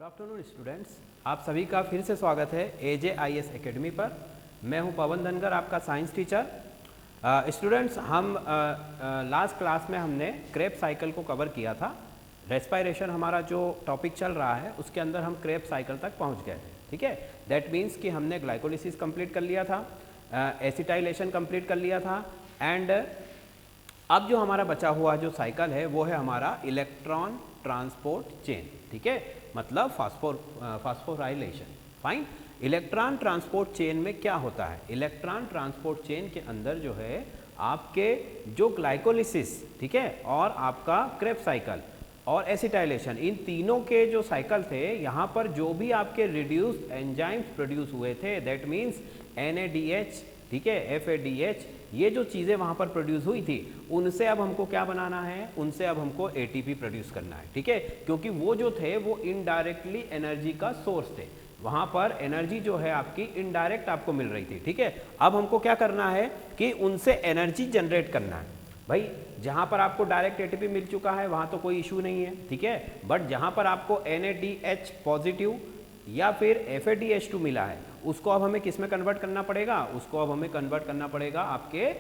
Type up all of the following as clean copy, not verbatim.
Good afternoon students, आप सभी का फिर से स्वागत है AJIS एकेडमी पर। मैं हूं पवन धनगर, आपका साइंस टीचर। स्टूडेंट्स, हम लास्ट क्लास में हमने क्रेब साइकिल को कवर किया था। रेस्पिरेशन हमारा जो टॉपिक चल रहा है उसके अंदर हम क्रेब साइकिल तक पहुंच गए थे। ठीक है, दैट मीन्स कि हमने ग्लाइकोलिसिस कंप्लीट कर लिया था, एसिटाइलेशन कंप्लीट कर लिया था, एंड अब जो हमारा बचा हुआ जो साइकिल है वो है हमारा इलेक्ट्रॉन ट्रांसपोर्ट चेन। ठीक है, मतलब phosphorylation. Fine. Electron transport chain में क्या होता है? इलेक्ट्रॉन ट्रांसपोर्ट चेन के अंदर जो है आपके जो ग्लाइकोलिसिस, ठीक है, और आपका क्रेब साइकिल और एसिटाइलेशन, इन तीनों के जो साइकिल थे, यहाँ पर जो भी आपके रिड्यूस्ड एंजाइम्स प्रोड्यूस हुए थे, दैट मीन्स NADH, ठीक है, FADH, ये जो चीज़ें वहाँ पर प्रोड्यूस हुई थी, उनसे अब हमको क्या बनाना है? उनसे अब हमको ATP प्रोड्यूस करना है। ठीक है, क्योंकि वो जो थे वो इनडायरेक्टली एनर्जी का सोर्स थे। वहाँ पर एनर्जी जो है आपकी इनडायरेक्ट आपको मिल रही थी। ठीक है, अब हमको क्या करना है कि उनसे एनर्जी जनरेट करना है। भाई, जहाँ पर आपको डायरेक्ट ATP मिल चुका है वहाँ तो कोई इशू नहीं है, ठीक है, बट जहाँ पर आपको NADH पॉजिटिव या फिर FADH2 मिला है, उसको अब हमें किस में कन्वर्ट करना पड़ेगा? उसको अब हमें कन्वर्ट करना पड़ेगा आपके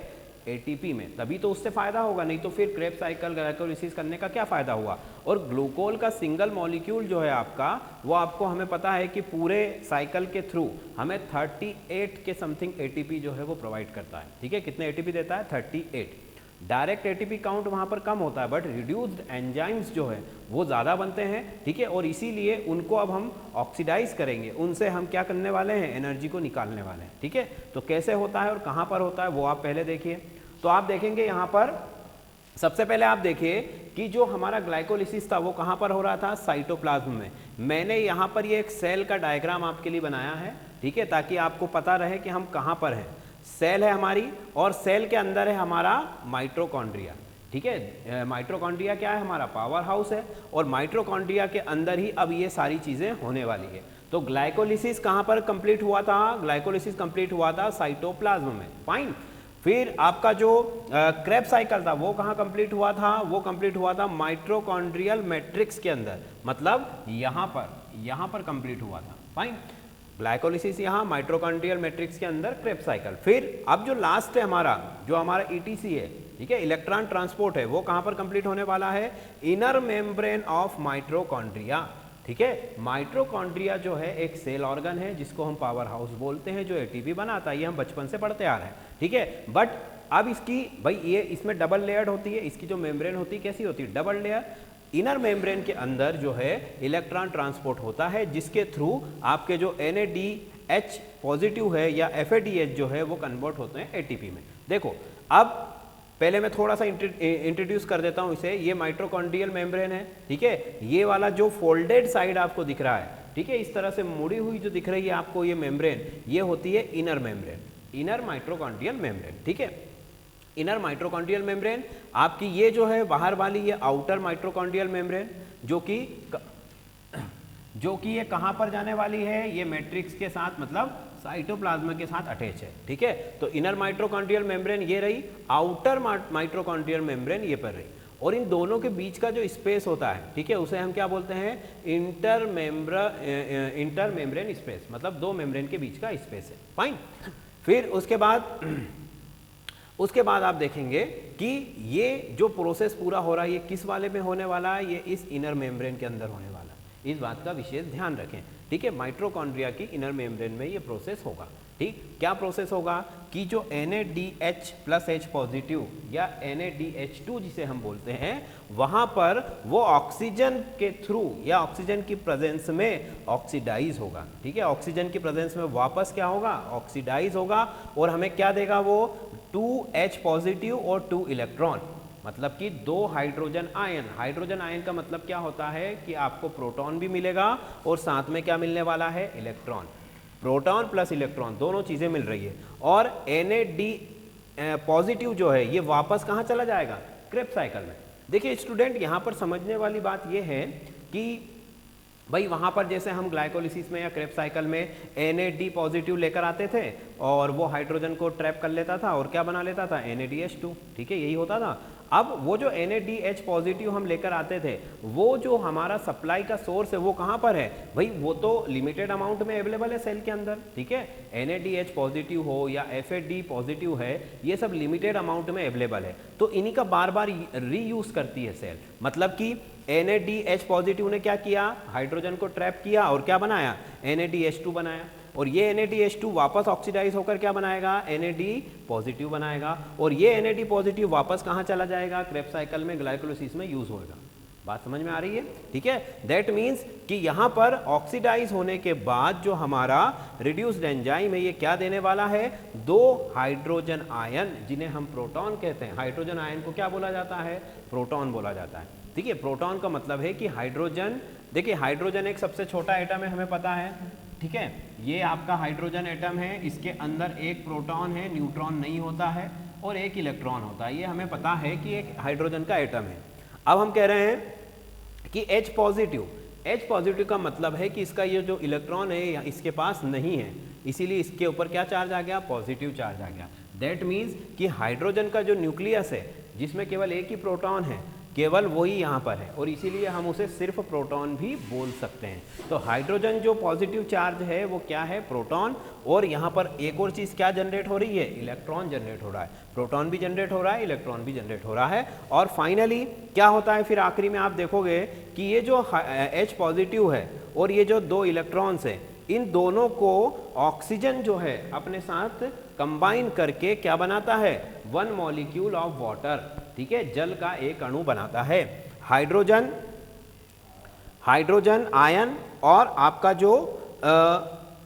ATP में, तभी तो उससे फायदा होगा, नहीं तो फिर क्रेब साइकिल ग्लाइकोलिसिस करने का क्या फायदा हुआ। और ग्लूकोल का सिंगल मॉलिक्यूल जो है आपका, वो आपको हमें पता है कि पूरे साइकिल के थ्रू हमें 38 के समथिंग ATP जो है वो प्रोवाइड करता है। ठीक है, कितने ATP देता है? 38। डायरेक्ट ATP काउंट वहाँ पर कम होता है, बट रिड्यूस्ड एंजाइम्स जो है वो ज़्यादा बनते हैं। ठीक है, और इसीलिए उनको अब हम ऑक्सीडाइज करेंगे, उनसे हम क्या करने वाले हैं? एनर्जी को निकालने वाले हैं। ठीक है, तो कैसे होता है और कहाँ पर होता है वो आप पहले देखिए। तो आप देखेंगे यहाँ पर सबसे पहले आप देखिए कि जो हमारा ग्लाइकोलिसिस था वो कहाँ पर हो रहा था? साइटोप्लाज्म में। मैंने यहाँ पर ये एक सेल का डायग्राम आपके लिए बनाया है, ठीक है, ताकि आपको पता रहे कि हम कहाँ पर हैं। सेल है हमारी, और सेल के अंदर है हमारा माइटोकॉन्ड्रिया। ठीक है, माइटोकॉन्ड्रिया क्या है? हमारा पावर हाउस है, और माइटोकॉन्ड्रिया के अंदर ही अब ये सारी चीज़ें होने वाली है। तो ग्लाइकोलिसिस कहाँ पर कंप्लीट हुआ था? ग्लाइकोलिसिस कंप्लीट हुआ था साइटोप्लाज्म में। फाइन। फिर आपका जो क्रेब साइकिल था वो कहाँ कंप्लीट हुआ था? वो कंप्लीट हुआ था माइटोकॉन्ड्रियल मैट्रिक्स के अंदर, मतलब यहाँ पर कंप्लीट हुआ था। फाइन। ग्लाइकोलिसिस यहाँ माइटोकॉन्ड्रियल मैट्रिक्स के अंदर, क्रेब साइकिल। फिर अब जो लास्ट है हमारा, जो हमारा ETC है, ठीक है, इलेक्ट्रॉन ट्रांसपोर्ट है, वो कहाँ पर कंप्लीट होने वाला है? Inner membrane of mitochondria. ठीक है, माइटोकॉन्ड्रिया जो है एक सेल ऑर्गन है जिसको हम पावर हाउस बोलते हैं, जो ATP बनाता है। ये हम बचपन से पढ़ते आ रहे हैं। ठीक है, बट अब इसकी भाई ये इसमें डबल लेयर्ड होती है, इसकी जो मेम्ब्रेन होती है कैसी होती है? Double layer. इनर मेम्ब्रेन के अंदर जो है इलेक्ट्रॉन ट्रांसपोर्ट होता है, जिसके थ्रू आपके जो NADH पॉजिटिव है या FADH जो है वो कन्वर्ट होते हैं ATP में। देखो, अब पहले मैं थोड़ा सा इंट्रोड्यूस कर देता हूं इसे। ये माइटोकॉन्ड्रियल मेम्ब्रेन है, ठीक है, ये वाला जो फोल्डेड साइड आपको दिख रहा है, ठीक है, इस तरह से मुड़ी हुई जो दिख रही है आपको ये मेम्ब्रेन, ये होती है inner membrane, inner mitochondrial membrane. ठीक है, इनर माइटोकॉन्ड्रियल मेम्ब्रेन आपकी ये जो है बाहर वाली, ये आउटर माइटोकॉन्ड्रियल मेम्ब्रेन, जो कि ये कहाँ पर जाने वाली है? ये मैट्रिक्स के साथ, मतलब साइटोप्लाज्म के साथ अटैच है। ठीक है, तो इनर माइटोकॉन्ड्रियल मेम्ब्रेन ये रही, आउटर माइटोकॉन्ड्रियल मेम्ब्रेन ये पर रही, और इन दोनों के बीच का जो स्पेस होता है, ठीक है, उसे हम क्या बोलते हैं? इंटर मेम्ब्रेन स्पेस, मतलब दो मेम्ब्रेन के बीच का स्पेस है। फाइन। फिर उसके बाद आप देखेंगे कि ये जो प्रोसेस पूरा हो रहा है ये किस वाले में होने वाला है? ये इस इनर मेम्ब्रेन के अंदर होने वाला है। इस बात का विशेष ध्यान रखें। ठीक है, माइटोकॉन्ड्रिया की इनर मेम्ब्रेन में ये प्रोसेस होगा। ठीक, क्या प्रोसेस होगा कि जो NADH+H पॉजिटिव या NADH2 जिसे हम बोलते हैं, वहां पर वो ऑक्सीजन के थ्रू या ऑक्सीजन की प्रेजेंस में ऑक्सीडाइज होगा। ठीक है, ऑक्सीजन की प्रेजेंस में वापस क्या होगा? ऑक्सीडाइज होगा, और हमें क्या देगा वो? 2H पॉजिटिव और 2 इलेक्ट्रॉन, मतलब कि 2 हाइड्रोजन आयन। हाइड्रोजन आयन का मतलब क्या होता है कि आपको प्रोटॉन भी मिलेगा और साथ में क्या मिलने वाला है? इलेक्ट्रॉन। प्रोटॉन प्लस इलेक्ट्रॉन दोनों चीजें मिल रही है, और NAD पॉजिटिव जो है ये वापस कहाँ चला जाएगा? क्रेब साइकिल में। देखिए स्टूडेंट, यहाँ पर समझने वाली बात यह है कि भाई वहाँ पर जैसे हम ग्लाइकोलिसिस में या क्रेब्स साइकिल में NAD पॉजिटिव लेकर आते थे और वो हाइड्रोजन को ट्रैप कर लेता था और क्या बना लेता था, NADH2, ठीक है, यही होता था। अब वो जो NADH पॉजिटिव हम लेकर आते थे, वो जो हमारा सप्लाई का सोर्स है वो कहाँ पर है भाई, वो तो लिमिटेड अमाउंट में अवेलेबल है सेल के अंदर, ठीक है। NADH पॉजिटिव हो या FAD पॉजिटिव है, ये सब लिमिटेड अमाउंट में अवेलेबल है, तो इन्हीं का बार बार रीयूज करती है सेल। मतलब कि NADH पॉजिटिव ने क्या किया, हाइड्रोजन को ट्रैप किया और क्या बनाया, NADH2 बनाया, और ये NADH2 वापस ऑक्सीडाइज होकर क्या बनाएगा, NAD पॉजिटिव बनाएगा, और ये NAD पॉजिटिव वापस कहाँ चला जाएगा, क्रेब्स साइकिल में ग्लाइकोलिसिस में यूज होगा। बात समझ में आ रही है, ठीक है। दैट मीन्स कि यहाँ पर ऑक्सीडाइज होने के बाद जो हमारा रिड्यूस्ड एंजाइम है ये क्या देने वाला है, 2 हाइड्रोजन आयन, जिन्हें हम प्रोटॉन कहते हैं। हाइड्रोजन आयन को क्या बोला जाता है, प्रोटॉन बोला जाता है, ठीक है। प्रोटॉन का मतलब है कि हाइड्रोजन, देखिए हाइड्रोजन एक सबसे छोटा एटम है, हमें पता है, ठीक है। ये आपका हाइड्रोजन एटम है, इसके अंदर एक प्रोटॉन है, न्यूट्रॉन नहीं होता है, और एक इलेक्ट्रॉन होता है, ये हमें पता है कि एक हाइड्रोजन का एटम है। अब हम कह रहे हैं कि H पॉजिटिव का मतलब है कि इसका ये जो इलेक्ट्रॉन है इसके पास नहीं है, इसीलिए इसके ऊपर क्या चार्ज आ गया, पॉजिटिव चार्ज आ गया। दैट मीन्स कि हाइड्रोजन का जो न्यूक्लियस है जिसमें केवल एक ही प्रोटॉन है, केवल वही यहाँ पर है, और इसीलिए हम उसे सिर्फ प्रोटॉन भी बोल सकते हैं। तो हाइड्रोजन जो पॉजिटिव चार्ज है वो क्या है, प्रोटॉन, और यहाँ पर एक और चीज़ क्या जनरेट हो रही है, इलेक्ट्रॉन जनरेट हो रहा है। प्रोटॉन भी जनरेट हो रहा है, इलेक्ट्रॉन भी जनरेट हो रहा है, और फाइनली क्या होता है, फिर आखिरी में आप देखोगे कि ये जो H पॉजिटिव है और ये जो 2 इलेक्ट्रॉन्स है, इन दोनों को ऑक्सीजन जो है अपने साथ कंबाइन करके क्या बनाता है, 1 मॉलिक्यूल ऑफ वाटर, ठीक है, जल का एक अणु बनाता है। हाइड्रोजन आयन और आपका जो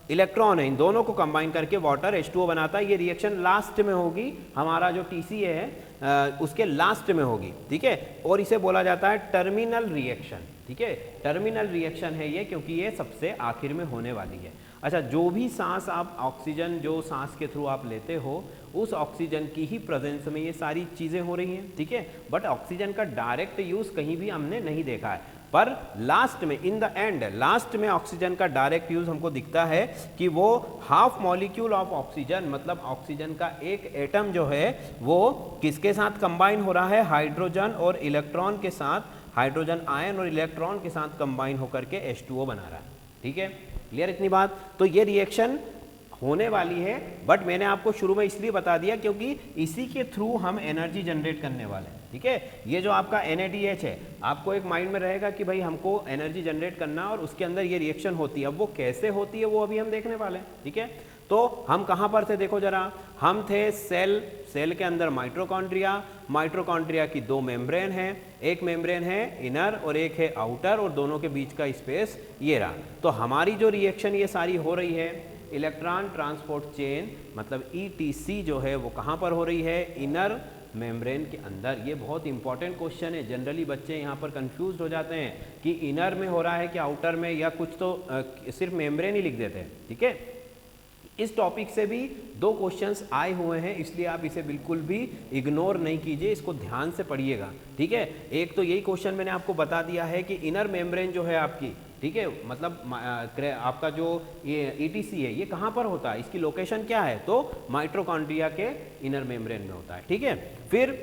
इलेक्ट्रॉन है, इन दोनों को कंबाइन करके वाटर H2O बनाता है। ये रिएक्शन लास्ट में होगी, हमारा जो TCA है उसके लास्ट में होगी, ठीक है, और इसे बोला जाता है टर्मिनल रिएक्शन, ठीक है। टर्मिनल रिएक्शन है ये, क्योंकि ये सबसे आखिर में होने वाली है। अच्छा, जो भी सांस आप ऑक्सीजन जो सांस के थ्रू आप लेते हो, उस ऑक्सीजन की ही प्रेजेंस में ये सारी चीज़ें हो रही हैं, ठीक है। बट ऑक्सीजन का डायरेक्ट यूज़ कहीं भी हमने नहीं देखा है, पर लास्ट में, इन द एंड, लास्ट में ऑक्सीजन का डायरेक्ट यूज हमको दिखता है कि वो हाफ मॉलिक्यूल ऑफ ऑक्सीजन, मतलब ऑक्सीजन का एक एटम जो है वो किसके साथ कंबाइन हो रहा है, हाइड्रोजन और इलेक्ट्रॉन के साथ, हाइड्रोजन आयन और इलेक्ट्रॉन के साथ कंबाइन होकर के H2O बना रहा है, ठीक है। क्लियर इतनी बात। तो ये रिएक्शन होने वाली है, बट मैंने आपको शुरू में इसलिए बता दिया क्योंकि इसी के थ्रू हम एनर्जी जनरेट करने वाले हैं, ठीक है। ये जो आपका NADH है, आपको एक माइंड में रहेगा कि भाई हमको एनर्जी जनरेट करना और उसके अंदर ये रिएक्शन होती है। अब वो कैसे होती है वो अभी हम देखने वाले हैं, ठीक है। तो हम कहाँ पर थे, देखो जरा, हम थे सेल के अंदर माइटोकॉन्ड्रिया की 2 मेम्ब्रेन हैं, एक मेम्ब्रेन है इनर और एक है आउटर, और दोनों के बीच का स्पेस ये रहा। तो हमारी जो रिएक्शन ये सारी हो रही है, इलेक्ट्रॉन ट्रांसपोर्ट चेन मतलब ETC जो है वो कहाँ पर हो रही है, इनर मेम्ब्रेन के अंदर। ये बहुत इंपॉर्टेंट क्वेश्चन है, जनरली बच्चे यहाँ पर कंफ्यूज हो जाते हैं कि इनर में हो रहा है कि आउटर में, या कुछ तो सिर्फ मेम्ब्रेन ही लिख देते हैं, ठीक है। इस टॉपिक से भी 2 क्वेश्चंस आए हुए हैं, इसलिए आप इसे बिल्कुल भी इग्नोर नहीं कीजिए, इसको ध्यान से पढ़िएगा, ठीक है। एक तो यही क्वेश्चन मैंने आपको बता दिया है कि इनर मेम्ब्रेन जो है आपकी, ठीक है, मतलब आपका जो ये ETC है ये कहाँ पर होता है, इसकी लोकेशन क्या है, तो माइटोकॉन्ड्रिया के इनर मेम्ब्रेन में होता है, ठीक है। फिर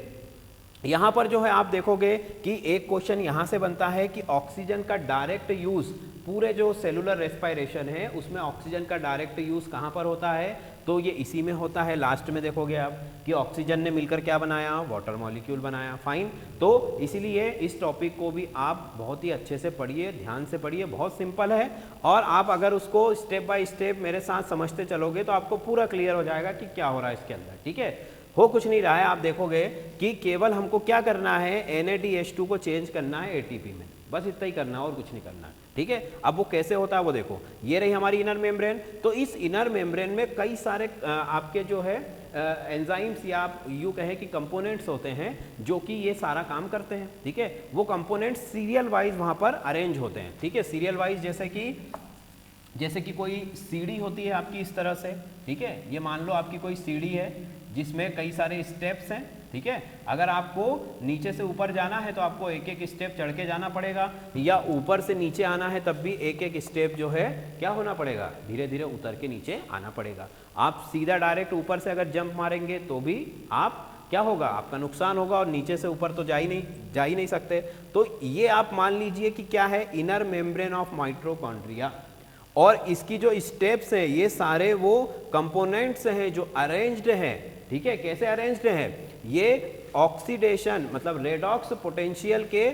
यहाँ पर जो है आप देखोगे कि एक क्वेश्चन यहाँ से बनता है कि ऑक्सीजन का डायरेक्ट यूज, पूरे जो सेलुलर रेस्पिरेशन है उसमें ऑक्सीजन का डायरेक्ट यूज कहाँ पर होता है, तो ये इसी में होता है। लास्ट में देखोगे आप कि ऑक्सीजन ने मिलकर क्या बनाया, वाटर मॉलिक्यूल बनाया, फाइन। तो इसीलिए इस टॉपिक को भी आप बहुत ही अच्छे से पढ़िए, ध्यान से पढ़िए, बहुत सिंपल है, और आप अगर उसको स्टेप बाय स्टेप मेरे साथ समझते चलोगे तो आपको पूरा क्लियर हो जाएगा कि क्या हो रहा है इसके अंदर, ठीक है। हो कुछ नहीं रहा है, आप देखोगे कि केवल हमको क्या करना है, NADH2 को चेंज करना है ATP में, बस इतना ही करना है और कुछ नहीं करना है, ठीक है। अब वो कैसे होता है वो देखो, ये रही हमारी इनर मेम्ब्रेन। तो इस इनर मेम्ब्रेन में कई सारे आपके जो है एंजाइम्स या आप यूँ कहें कि कंपोनेंट्स होते हैं जो कि ये सारा काम करते हैं, ठीक है। वो कंपोनेंट्स सीरियल वाइज वहाँ पर अरेंज होते हैं, ठीक है, सीरियल वाइज। जैसे कि कोई सीढ़ी होती है आपकी इस तरह से, ठीक है। ये मान लो आपकी कोई सीढ़ी है जिसमें कई सारे स्टेप्स हैं, ठीक है। अगर आपको नीचे से ऊपर जाना है तो आपको एक एक स्टेप चढ़ के जाना पड़ेगा, या ऊपर से नीचे आना है तब भी एक एक स्टेप जो है क्या होना पड़ेगा, धीरे धीरे उतर के नीचे आना पड़ेगा। आप सीधा डायरेक्ट ऊपर से अगर जंप मारेंगे तो भी आप क्या होगा, आपका नुकसान होगा, और नीचे से ऊपर तो जा ही नहीं सकते। तो ये आप मान लीजिए कि क्या है, इनर मेम्ब्रेन ऑफ माइटोकॉन्ड्रिया, और इसकी जो स्टेप्स हैं ये सारे वो कंपोनेंट्स हैं जो अरेंज्ड हैं, ठीक है। कैसे अरेंज्ड हैं, ये ऑक्सीडेशन मतलब रेडॉक्स पोटेंशियल के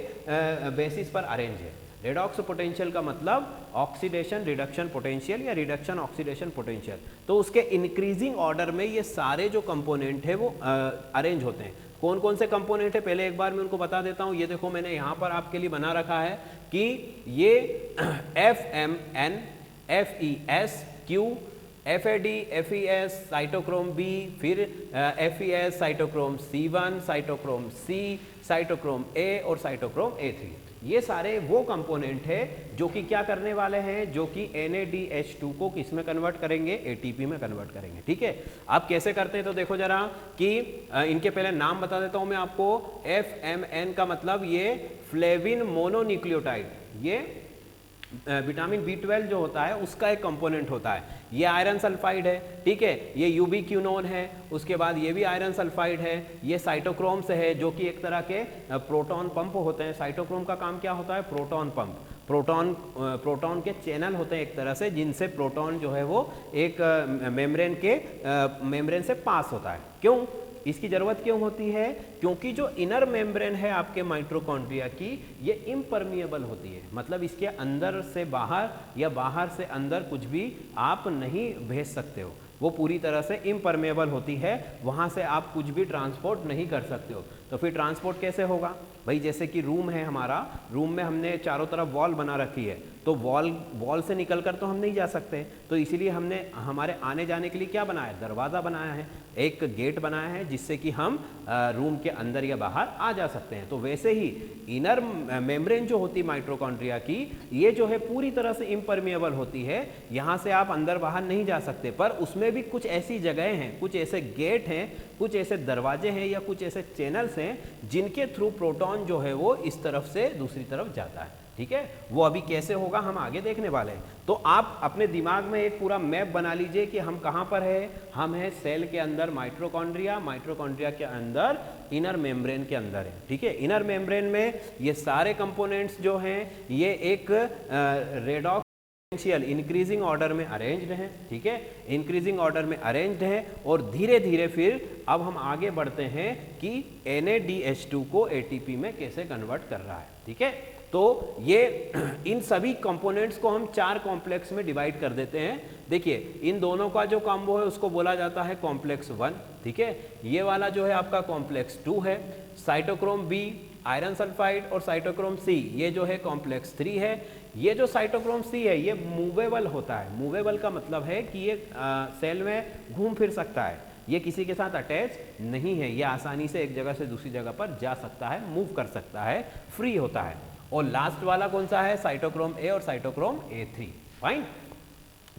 बेसिस पर अरेंज है। रेडॉक्स पोटेंशियल का मतलब ऑक्सीडेशन रिडक्शन पोटेंशियल या रिडक्शन ऑक्सीडेशन पोटेंशियल। तो उसके इंक्रीजिंग ऑर्डर में ये सारे जो कंपोनेंट है वो अरेंज होते हैं। कौन कौन से कंपोनेंट है पहले एक बार मैं उनको बता देता हूँ। ये देखो मैंने यहाँ पर आपके लिए बना रखा है कि ये FMN, FES, Q, FAD, FES, cytochrome B, फिर FES, cytochrome C1, cytochrome C, cytochrome A और साइटोक्रोम A3। ये सारे वो कंपोनेंट है जो कि क्या करने वाले हैं, जो कि NADH2 को किस में कन्वर्ट करेंगे, ATP में कन्वर्ट करेंगे, ठीक है। आप कैसे करते हैं तो देखो जरा कि इनके पहले नाम बता देता हूं मैं आपको। FMN का मतलब ये फ्लेविन मोनोन्यूक्लियोटाइड, ये विटामिन B12 जो होता है उसका एक कंपोनेंट होता है। ये आयरन सल्फाइड है, ठीक है। ये यूबिक्विनोन है, उसके बाद ये भी आयरन सल्फाइड है। ये साइटोक्रोम से है जो कि एक तरह के प्रोटॉन पंप होते हैं। साइटोक्रोम का काम क्या होता है, प्रोटॉन पंप। प्रोटॉन के चैनल होते हैं एक तरह से, जिनसे प्रोटॉन जो है वो एक मेम्ब्रेन से पास होता है। क्यों, इसकी जरूरत क्यों होती है, क्योंकि जो इनर मेम्ब्रेन है आपके माइटोकॉन्ड्रिया की, ये इम्परमिएबल होती है। मतलब इसके अंदर से बाहर या बाहर से अंदर कुछ भी आप नहीं भेज सकते हो, वो पूरी तरह से इम्परमेबल होती है। वहाँ से आप कुछ भी ट्रांसपोर्ट नहीं कर सकते हो। तो फिर ट्रांसपोर्ट कैसे होगा भाई, जैसे कि रूम है हमारा, रूम में हमने चारों तरफ वॉल बना रखी है, तो वॉल से निकलकर तो हम नहीं जा सकते। तो इसीलिए हमने हमारे आने जाने के लिए क्या बनाया, दरवाज़ा बनाया है, एक गेट बनाया है, जिससे कि हम रूम के अंदर या बाहर आ जा सकते हैं। तो वैसे ही इनर मेम्ब्रेन जो होती है माइटोकॉन्ड्रिया की, ये जो है पूरी तरह से इम्परमिएबल होती है। यहाँ से आप अंदर बाहर नहीं जा सकते, पर उसमें भी कुछ ऐसी जगहें हैं, कुछ ऐसे गेट हैं, कुछ ऐसे दरवाजे हैं या कुछ ऐसे चैनल्स हैं जिनके थ्रू प्रोटॉन जो है वो इस तरफ से दूसरी तरफ जाता है, ठीक है। वो अभी कैसे होगा हम आगे देखने वाले हैं। तो आप अपने दिमाग में एक पूरा मैप बना लीजिए कि हम कहाँ पर है। हम हैं सेल के अंदर माइटोकॉन्ड्रिया, माइटोकॉन्ड्रिया के अंदर इनर मेम्ब्रेन के अंदर है, ठीक है। इनर मेम्ब्रेन में ये सारे कंपोनेंट्स जो हैं ये एक रेडॉक्स पोटेंशियल इंक्रीजिंग ऑर्डर में अरेंज्ड हैं, ठीक है, इंक्रीजिंग ऑर्डर में अरेंज्ड हैं। और धीरे धीरे फिर अब हम आगे बढ़ते हैं कि NADH2 को ATP में कैसे कन्वर्ट कर रहा है, ठीक है। तो ये इन सभी कंपोनेंट्स को हम 4 कॉम्प्लेक्स में डिवाइड कर देते हैं। देखिए इन दोनों का जो कॉम्बो है उसको बोला जाता है कॉम्प्लेक्स 1, ठीक है। ये वाला जो है आपका कॉम्प्लेक्स 2 है। साइटोक्रोम B, आयरन सल्फाइड और साइटोक्रोम C, ये जो है कॉम्प्लेक्स 3 है। ये जो साइटोक्रोम C है ये मूवेबल होता है। मूवेबल का मतलब है कि ये सेल में घूम फिर सकता है, ये किसी के साथ अटैच नहीं है, ये आसानी से एक जगह से दूसरी जगह पर जा सकता है, मूव कर सकता है, फ्री होता है। और लास्ट वाला कौन सा है, साइटोक्रोम A और साइटोक्रोम A3, फाइन।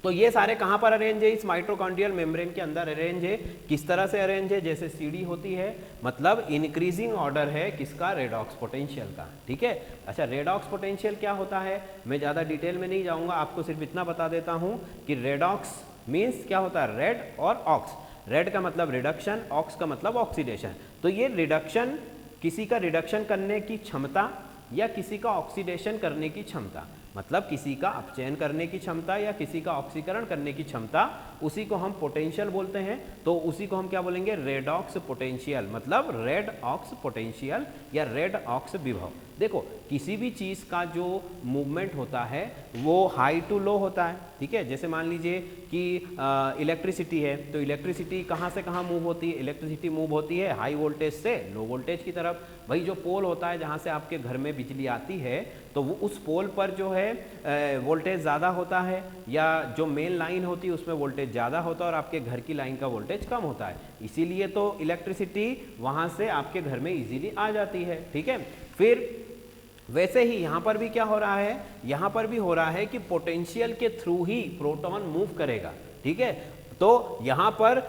तो ये सारे कहाँ पर अरेंज है, इस माइटोकॉन्ड्रियल मेम्ब्रेन के अंदर अरेंज है। किस तरह से अरेंज है, जैसे सीढ़ी होती है, मतलब इंक्रीजिंग ऑर्डर है किसका, रेडॉक्स पोटेंशियल का, ठीक है। अच्छा, रेडॉक्स पोटेंशियल क्या होता है, मैं ज़्यादा डिटेल में नहीं जाऊँगा, आपको सिर्फ इतना बता देता हूँ कि रेडॉक्स मीन्स क्या होता है, रेड और ऑक्स। रेड का मतलब रिडक्शन, ऑक्स का मतलब ऑक्सीडेशन। तो ये रिडक्शन, किसी का रिडक्शन करने की क्षमता या किसी का ऑक्सीडेशन करने की क्षमता, मतलब किसी का अपचयन करने की क्षमता या किसी का ऑक्सीकरण करने की क्षमता, उसी को हम पोटेंशियल बोलते हैं। तो उसी को हम क्या बोलेंगे, रेडॉक्स पोटेंशियल, मतलब रेड ऑक्स पोटेंशियल या रेड ऑक्स विभव। देखो किसी भी चीज़ का जो मूवमेंट होता है वो हाई टू लो होता है, ठीक है। जैसे मान लीजिए कि इलेक्ट्रिसिटी है, तो इलेक्ट्रिसिटी कहाँ से कहाँ मूव होती है, इलेक्ट्रिसिटी मूव होती है हाई वोल्टेज से लो वोल्टेज की तरफ। वही जो पोल होता है जहाँ से आपके घर में बिजली आती है, तो वो उस पोल पर जो है वोल्टेज ज़्यादा होता है, या जो मेन लाइन होती है उसमें वोल्टेज ज़्यादा होता है और आपके घर की लाइन का वोल्टेज कम होता है। इसीलिए तो इलेक्ट्रिसिटी वहाँ से आपके घर में इजीली आ जाती है, ठीक है। फिर वैसे ही यहाँ पर भी क्या हो रहा है, यहाँ पर भी हो रहा है कि पोटेंशियल के थ्रू ही प्रोटॉन मूव करेगा, ठीक है। तो यहाँ पर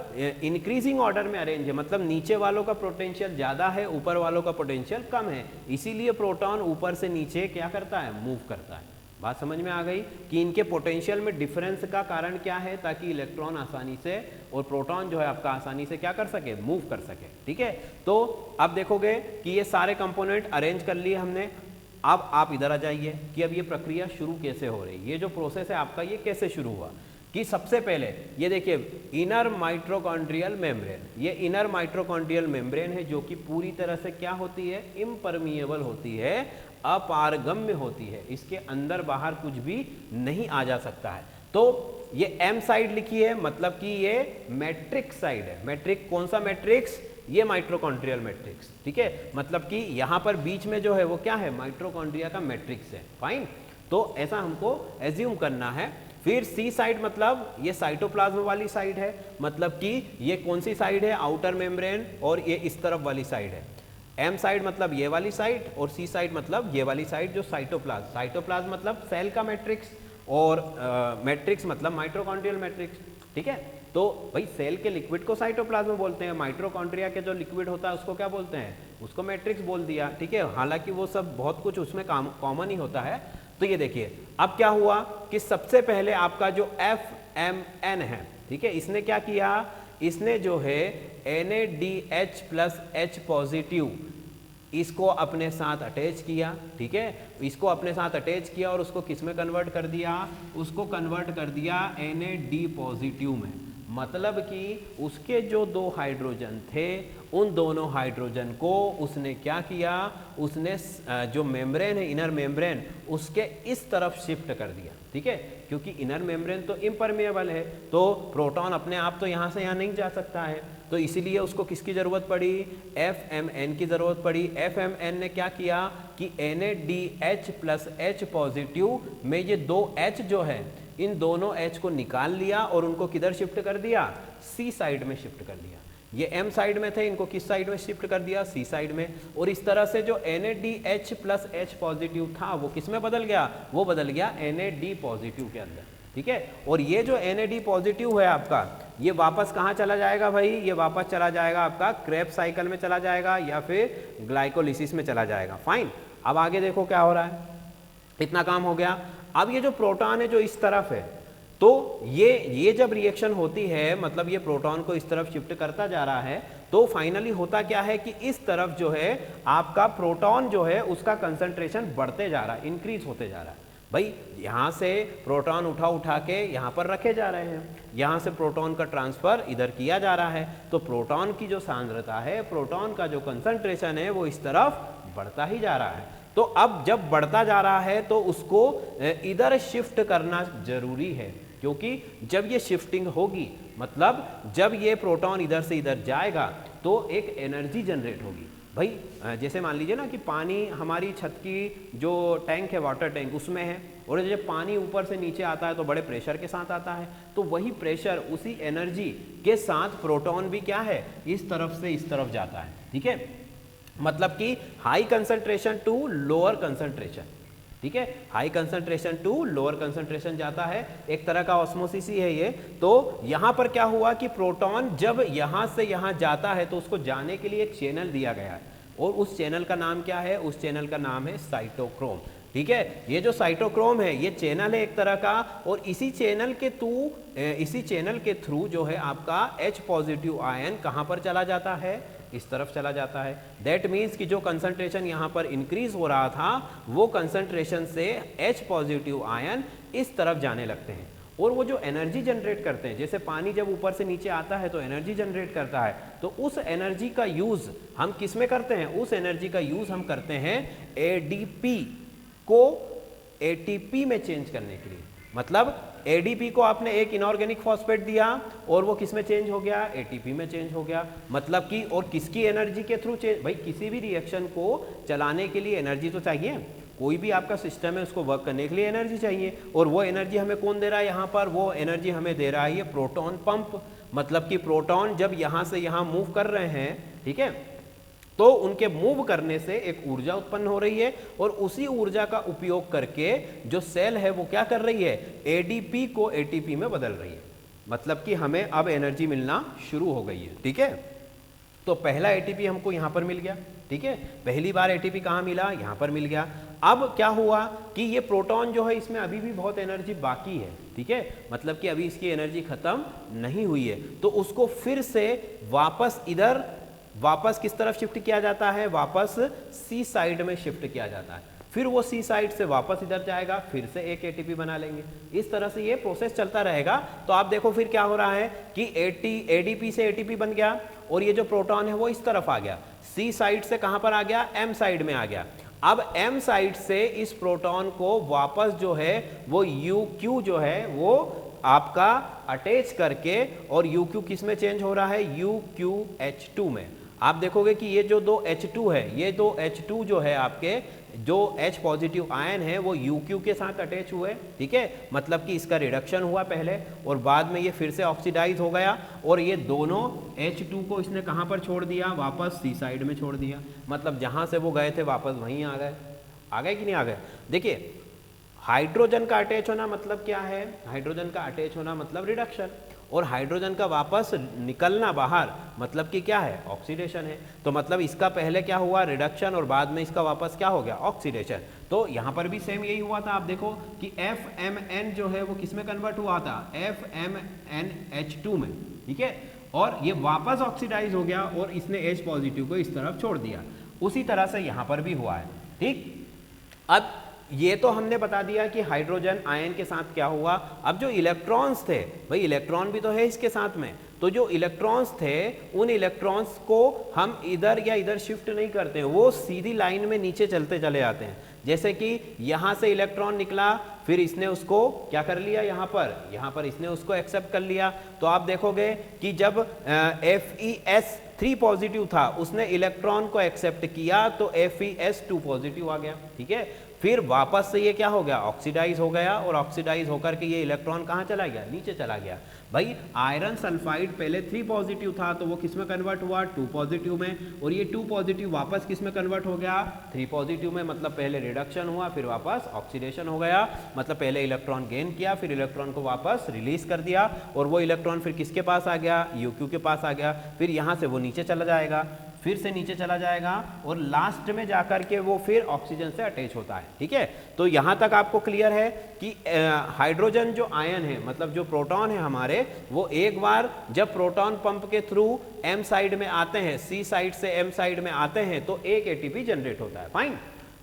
इंक्रीजिंग ऑर्डर में अरेंज है, मतलब नीचे वालों का पोटेंशियल ज़्यादा है, ऊपर वालों का पोटेंशियल कम है, इसीलिए प्रोटॉन ऊपर से नीचे क्या करता है, मूव करता है। बात समझ में आ गई कि इनके पोटेंशियल में डिफरेंस का कारण क्या है, ताकि इलेक्ट्रॉन आसानी से और प्रोटॉन जो है आपका आसानी से क्या कर सके, मूव कर सके। ठीक है, तो अब देखोगे कि ये सारे कंपोनेंट अरेंज कर लिए हमने। अब आप इधर आ जाइए कि अब ये प्रक्रिया शुरू कैसे हो रही है, ये जो प्रोसेस है आपका ये कैसे शुरू हुआ। कि सबसे पहले ये देखिए इनर माइटोकॉन्ड्रियल मेम्ब्रेन, ये इनर माइटोकॉन्ड्रियल मेम्ब्रेन है जो कि पूरी तरह से क्या होती है, इम्परमिएबल होती है, अपारगम्य होती है, इसके अंदर बाहर कुछ भी नहीं आ जा सकता है। तो ये एम साइड लिखी है, मतलब कि ये मैट्रिक्स साइड है। मैट्रिक कौन सा मैट्रिक्स, ये माइटोकॉन्ड्रियल मैट्रिक्स। ठीक है, मतलब कि यहां पर बीच में जो है वो क्या है, माइटोकॉन्ड्रिया का मैट्रिक्स है। फाइन, तो ऐसा हमको एज्यूम करना है। फिर सी साइड मतलब ये साइटोप्लाज्म वाली साइड है, मतलब कि ये कौन सी साइड है, आउटर मेम्ब्रेन, और ये इस तरफ वाली साइड है। एम साइड मतलब ये वाली साइड, और सी साइड मतलब ये वाली साइड जो साइटोप्लाज्म। साइटोप्लाज्म मतलब सेल का मैट्रिक्स, और मैट्रिक्स मतलब माइटोकॉन्ड्रियल मैट्रिक्स। ठीक है, तो भाई सेल के लिक्विड को साइटोप्लाज्म बोलते हैं, माइटोकॉन्ड्रिया के जो लिक्विड होता है उसको क्या बोलते हैं, उसको मैट्रिक्स बोल दिया। ठीक है, हालांकि वो सब बहुत कुछ उसमें कॉमन ही होता है। तो ये देखिए अब क्या हुआ कि सबसे पहले आपका जो FMN है, ठीक है, इसने क्या किया, इसने जो है NADH+H पॉजिटिव इसको अपने साथ अटैच किया। ठीक है, इसको अपने साथ अटैच किया और उसको किस में कन्वर्ट कर दिया, उसको कन्वर्ट कर दिया NAD पॉजिटिव में। मतलब कि उसके जो दो हाइड्रोजन थे उन दोनों हाइड्रोजन को उसने क्या किया, उसने जो मेम्ब्रेन है इनर मेम्ब्रेन उसके इस तरफ शिफ्ट कर दिया। ठीक है, क्योंकि इनर मेम्ब्रेन तो इम्परमेबल है, तो प्रोटॉन अपने आप तो यहाँ से यहाँ नहीं जा सकता है, तो इसीलिए उसको किसकी ज़रूरत पड़ी, FMN की ज़रूरत पड़ी। FMN ने क्या किया कि NADH+H पॉजिटिव में ये दो H जो है इन दोनों H को निकाल लिया और उनको किधर शिफ्ट कर दिया, C साइड में शिफ्ट कर दिया। ये M साइड में थे, इनको किस साइड में शिफ्ट कर दिया, C साइड में। और इस तरह से जो NADH+H पॉजिटिव था वो किस में बदल गया, वो बदल गया NAD पॉजिटिव के अंदर। ठीक है, और ये जो NAD पॉजिटिव है आपका, ये वापस कहाँ चला जाएगा भाई, ये वापस चला जाएगा आपका क्रेब्स साइकिल में चला जाएगा या फिर ग्लाइकोलिसिस में चला जाएगा। फाइन, अब आगे देखो क्या हो रहा है, इतना काम हो गया। अब ये जो प्रोटॉन है जो इस तरफ है, तो ये जब रिएक्शन होती है, मतलब ये प्रोटॉन को इस तरफ शिफ्ट करता जा रहा है, तो फाइनली होता क्या है कि इस तरफ जो है आपका प्रोटॉन जो है उसका कंसंट्रेशन बढ़ते जा रहा है, इंक्रीज होते जा रहा है। भाई यहाँ से प्रोटॉन उठा के यहाँ पर रखे जा रहे हैं, यहाँ से प्रोटॉन का ट्रांसफर इधर किया जा रहा है, तो प्रोटॉन की जो सांद्रता है, प्रोटॉन का जो कंसंट्रेशन है वो इस तरफ बढ़ता ही जा रहा है। तो अब जब बढ़ता जा रहा है तो उसको इधर शिफ्ट करना जरूरी है, क्योंकि जब ये शिफ्टिंग होगी, मतलब जब ये प्रोटॉन इधर से इधर जाएगा तो एक एनर्जी जनरेट होगी। भाई जैसे मान लीजिए ना कि पानी हमारी छत की जो टैंक है, वाटर टैंक, उसमें है, और जब पानी ऊपर से नीचे आता है तो बड़े प्रेशर के साथ आता है, तो वही प्रेशर उसी एनर्जी के साथ प्रोटॉन भी क्या है, इस तरफ से इस तरफ जाता है। ठीक है, मतलब कि high concentration to lower concentration. ठीक है, high concentration to lower concentration जाता है, एक तरह का ऑस्मोसिस ही है ये। तो यहाँ पर क्या हुआ कि प्रोटॉन जब यहाँ से यहाँ जाता है तो उसको जाने के लिए एक चैनल दिया गया है, और उस चैनल का नाम क्या है, उस चैनल का नाम है साइटोक्रोम। ठीक है, ये जो साइटोक्रोम है ये चैनल है एक तरह का, और इसी चैनल के थ्रू जो है आपका H पॉजिटिव आयन कहाँ पर चला जाता है, इस तरफ चला जाता है। दैट मीन्स कि जो कंसंट्रेशन यहाँ पर इंक्रीज हो रहा था वो कंसंट्रेशन से H पॉजिटिव आयन इस तरफ जाने लगते हैं, और वो जो एनर्जी जनरेट करते हैं, जैसे पानी जब ऊपर से नीचे आता है तो एनर्जी जनरेट करता है, तो उस एनर्जी का यूज हम किस में करते हैं, उस एनर्जी का यूज हम करते हैं ADP को ATP में चेंज करने के लिए। मतलब ADP को आपने एक इनऑर्गेनिक फॉस्फेट दिया और वो किस में चेंज हो गया, ATP में चेंज हो गया। मतलब कि और किसकी एनर्जी के थ्रू चेंज, भाई किसी भी रिएक्शन को चलाने के लिए एनर्जी तो चाहिए, कोई भी आपका सिस्टम है उसको वर्क करने के लिए एनर्जी चाहिए, और वो एनर्जी हमें कौन दे रहा है, यहाँ पर वो एनर्जी हमें दे रहा है ये प्रोटॉन पंप। मतलब कि प्रोटॉन जब यहाँ से यहाँ मूव कर रहे हैं, ठीक है, तो उनके मूव करने से एक ऊर्जा उत्पन्न हो रही है, और उसी ऊर्जा का उपयोग करके जो सेल है वो क्या कर रही है, ADP को ATP में बदल रही है। मतलब कि हमें अब एनर्जी मिलना शुरू हो गई है। ठीक है, तो पहला एटीपी हमको यहाँ पर मिल गया। ठीक है, पहली बार एटीपी कहाँ मिला, यहाँ पर मिल गया। अब क्या हुआ कि ये प्रोटॉन जो है इसमें अभी भी बहुत एनर्जी बाकी है। ठीक है, मतलब कि अभी इसकी एनर्जी खत्म नहीं हुई है, तो उसको फिर से वापस किस तरफ शिफ्ट किया जाता है, वापस सी साइड में शिफ्ट किया जाता है। फिर वो सी साइड से वापस इधर जाएगा, फिर से एक एटीपी बना लेंगे। इस तरह से ये प्रोसेस चलता रहेगा। तो आप देखो फिर क्या हो रहा है कि एडीपी से एटीपी बन गया और ये जो प्रोटॉन है वो इस तरफ आ गया, सी साइड से कहां पर आ गया, एम साइड में आ गया। अब एम साइड से इस प्रोटॉन को वापस जो है वो यू क्यू जो है वो आपका अटैच करके, और यू क्यू किस में चेंज हो रहा है, यू क्यू H2 में। आप देखोगे कि ये जो दो H2 है, ये दो H2 जो है आपके जो H पॉजिटिव आयन है वो UQ के साथ अटैच हुए। ठीक है, मतलब कि इसका रिडक्शन हुआ पहले और बाद में ये फिर से ऑक्सीडाइज हो गया, और ये दोनों H2 को इसने कहाँ पर छोड़ दिया, वापस सी साइड में छोड़ दिया। मतलब जहाँ से वो गए थे वापस वहीं आ गए कि नहीं आ गए। देखिए, हाइड्रोजन का अटैच होना मतलब क्या है, हाइड्रोजन का अटैच होना मतलब रिडक्शन, और हाइड्रोजन का वापस निकलना बाहर मतलब कि क्या है, ऑक्सीडेशन है। तो मतलब इसका पहले क्या हुआ, रिडक्शन, और बाद में इसका वापस क्या हो गया, ऑक्सीडेशन। तो यहाँ पर भी सेम यही हुआ था। आप देखो कि FMN जो है वो किस में कन्वर्ट हुआ था, FMNH2 में। ठीक है, और ये वापस ऑक्सीडाइज हो गया और इसने H पॉजिटिव को इस तरफ छोड़ दिया। उसी तरह से यहाँ पर भी हुआ है। ठीक, अब ये तो हमने बता दिया कि हाइड्रोजन आयन के साथ क्या हुआ। अब जो इलेक्ट्रॉन्स थे, भाई इलेक्ट्रॉन भी तो है इसके साथ में, तो जो इलेक्ट्रॉन्स थे उन इलेक्ट्रॉन्स को हम इधर या इधर शिफ्ट नहीं करते हैं, वो सीधी लाइन में नीचे चलते चले जाते हैं। जैसे कि यहाँ से इलेक्ट्रॉन निकला, फिर इसने उसको क्या कर लिया, यहाँ पर इसने उसको एक्सेप्ट कर लिया। तो आप देखोगे कि जब FeS3 पॉजिटिव था उसने इलेक्ट्रॉन को एक्सेप्ट किया तो FeS2 पॉजिटिव आ गया। ठीक है, फिर वापस से ये क्या हो गया, ऑक्सीडाइज हो गया, और ऑक्सीडाइज होकर के ये इलेक्ट्रॉन कहाँ चला गया, नीचे चला गया। भाई आयरन सल्फाइड पहले 3 पॉजिटिव था तो वो किस में कन्वर्ट हुआ, 2 पॉजिटिव में, और ये 2 पॉजिटिव वापस किस में कन्वर्ट हो गया, 3 पॉजिटिव में। मतलब पहले रिडक्शन हुआ, फिर वापस ऑक्सीडेशन हो गया। मतलब पहले इलेक्ट्रॉन गेन किया, फिर इलेक्ट्रॉन को वापस रिलीज कर दिया, और वो इलेक्ट्रॉन फिर किसके पास आ गया, यूक्यू के पास आ गया। फिर यहाँ से वो नीचे चला जाएगा, फिर से नीचे चला जाएगा, और लास्ट में जाकर के वो फिर ऑक्सीजन से अटैच होता है। ठीक है, तो यहाँ तक आपको क्लियर है कि हाइड्रोजन जो आयन है, मतलब जो प्रोटॉन है हमारे, वो एक बार जब प्रोटॉन पंप के थ्रू एम साइड में आते हैं, सी साइड से एम साइड में आते हैं, तो एक एटीपी जनरेट होता है। फाइन।